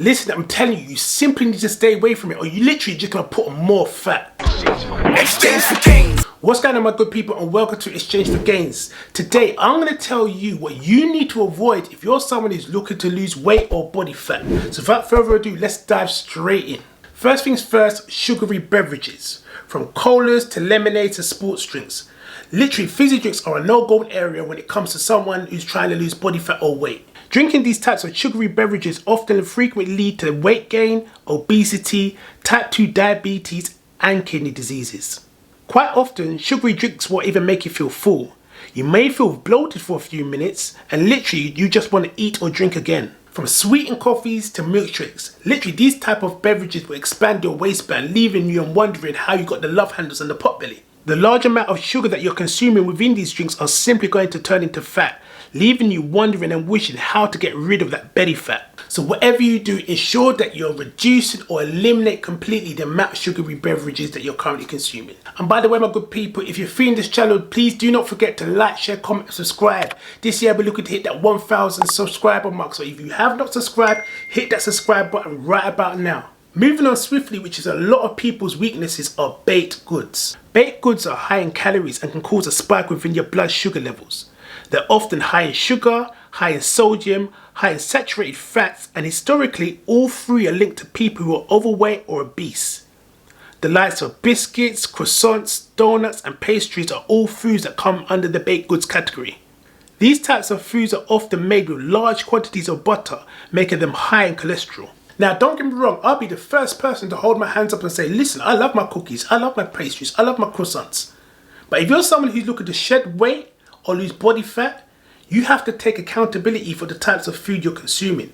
Listen, I'm telling you, you simply need to stay away from it or you literally just gonna put on more fat. Exchange for gains. What's going on, my good people, and welcome to Exchange for Gains. Today, I'm going to tell you what you need to avoid if you're someone who's looking to lose weight or body fat. So without further ado, let's dive straight in. First things first, sugary beverages. From colas to lemonade to sports drinks. Literally, fizzy drinks are a no-go area when it comes to someone who's trying to lose body fat or weight. Drinking these types of sugary beverages often and frequently lead to weight gain, obesity, type 2 diabetes, and kidney diseases. Quite often, sugary drinks won't even make you feel full. You may feel bloated for a few minutes and literally you just want to eat or drink again. From sweetened coffees to milkshakes, literally these type of beverages will expand your waistband, leaving you wondering how you got the love handles and the pot belly. The large amount of sugar that you're consuming within these drinks are simply going to turn into fat, leaving you wondering and wishing how to get rid of that belly fat. So whatever you do, ensure that you're reducing or eliminate completely the amount of sugary beverages that you're currently consuming. And by the way, my good people, if you're feeling this channel, please do not forget to like, share, comment, and subscribe. This year we're looking to hit that 1,000 subscriber mark. So if you have not subscribed, hit that subscribe button right about now. Moving on swiftly, which is a lot of people's weaknesses, are baked goods. Baked goods are high in calories and can cause a spike within your blood sugar levels. They're often high in sugar, high in sodium, high in saturated fats, and historically all three are linked to people who are overweight or obese. The likes of biscuits, croissants, donuts, and pastries are all foods that come under the baked goods category. These types of foods are often made with large quantities of butter, making them high in cholesterol. Now, don't get me wrong, I'll be the first person to hold my hands up and say, listen, I love my cookies, I love my pastries, I love my croissants. But if you're someone who's looking to shed weight or lose body fat, you have to take accountability for the types of food you're consuming.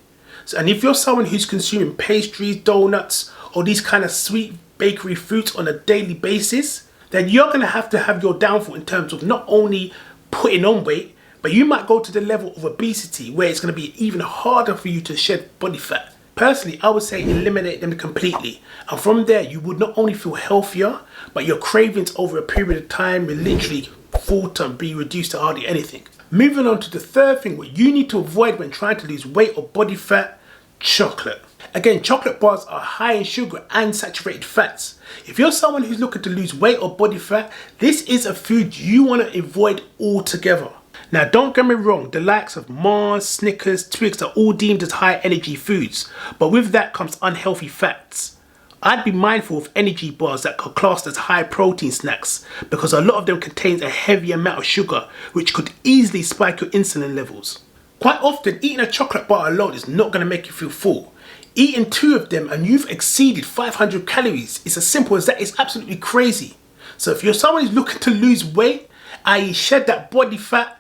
And if you're someone who's consuming pastries, donuts, or these kind of sweet bakery foods on a daily basis, then you're going to have your downfall in terms of not only putting on weight, but you might go to the level of obesity where it's going to be even harder for you to shed body fat. Personally, I would say eliminate them completely. And from there, you would not only feel healthier, but your cravings over a period of time will literally falter and be reduced to hardly anything. Moving on to the third thing, what you need to avoid when trying to lose weight or body fat, chocolate. Again, chocolate bars are high in sugar and saturated fats. If you're someone who's looking to lose weight or body fat, this is a food you want to avoid altogether. Now, don't get me wrong, the likes of Mars, Snickers, Twix are all deemed as high energy foods, but with that comes unhealthy fats. I'd be mindful of energy bars that are classed as high protein snacks because a lot of them contain a heavy amount of sugar which could easily spike your insulin levels. Quite often, eating a chocolate bar alone is not going to make you feel full. Eating 2 of them and you've exceeded 500 calories is as simple as that. It's absolutely crazy. So if you're someone who's looking to lose weight, i.e. shed that body fat,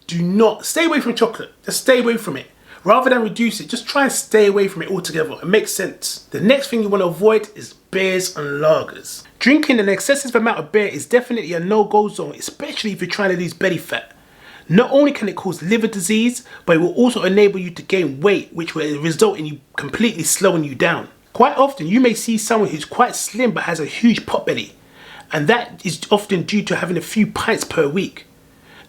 do not stay away from chocolate. Just stay away from it. Rather than reduce it, just try and stay away from it altogether. It makes sense. The next thing you want to avoid is beers and lagers. Drinking an excessive amount of beer is definitely a no-go zone, especially if you're trying to lose belly fat. Not only can it cause liver disease, but it will also enable you to gain weight, which will result in you completely slowing you down. Quite often, you may see someone who's quite slim but has a huge pot belly, and that is often due to having a few pints per week.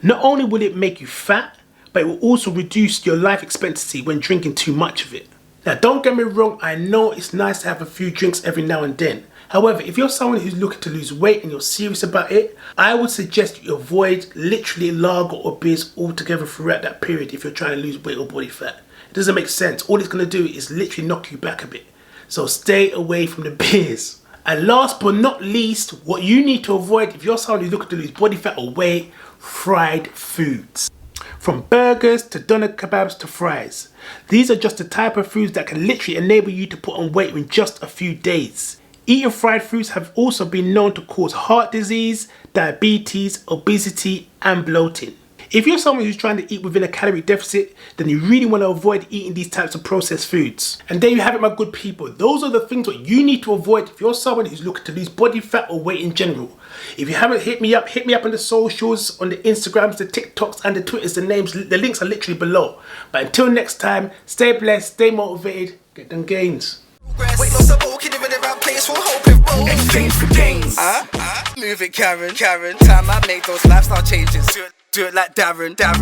Not only will it make you fat, but it will also reduce your life expectancy when drinking too much of it. Now, don't get me wrong, I know it's nice to have a few drinks every now and then. However, if you're someone who's looking to lose weight and you're serious about it, I would suggest you avoid literally lager or beers altogether throughout that period if you're trying to lose weight or body fat. It doesn't make sense. All it's going to do is literally knock you back a bit. So stay away from the beers. And last but not least, what you need to avoid if you're someone who's looking to lose body fat or weight, fried foods. From burgers to doner kebabs to fries. These are just the type of foods that can literally enable you to put on weight in just a few days. Eating fried foods have also been known to cause heart disease, diabetes, obesity, and bloating. If you're someone who's trying to eat within a calorie deficit, then you really want to avoid eating these types of processed foods. And there you have it, my good people. Those are the things that you need to avoid if you're someone who's looking to lose body fat or weight in general. If you haven't hit me up on the socials, on the Instagrams, the TikToks, and the Twitters. The links are literally below. But until next time, stay blessed, stay motivated, get them gains. Exchange for gains. Move it, Karen. Time I make those lifestyle changes. Do it like Darren.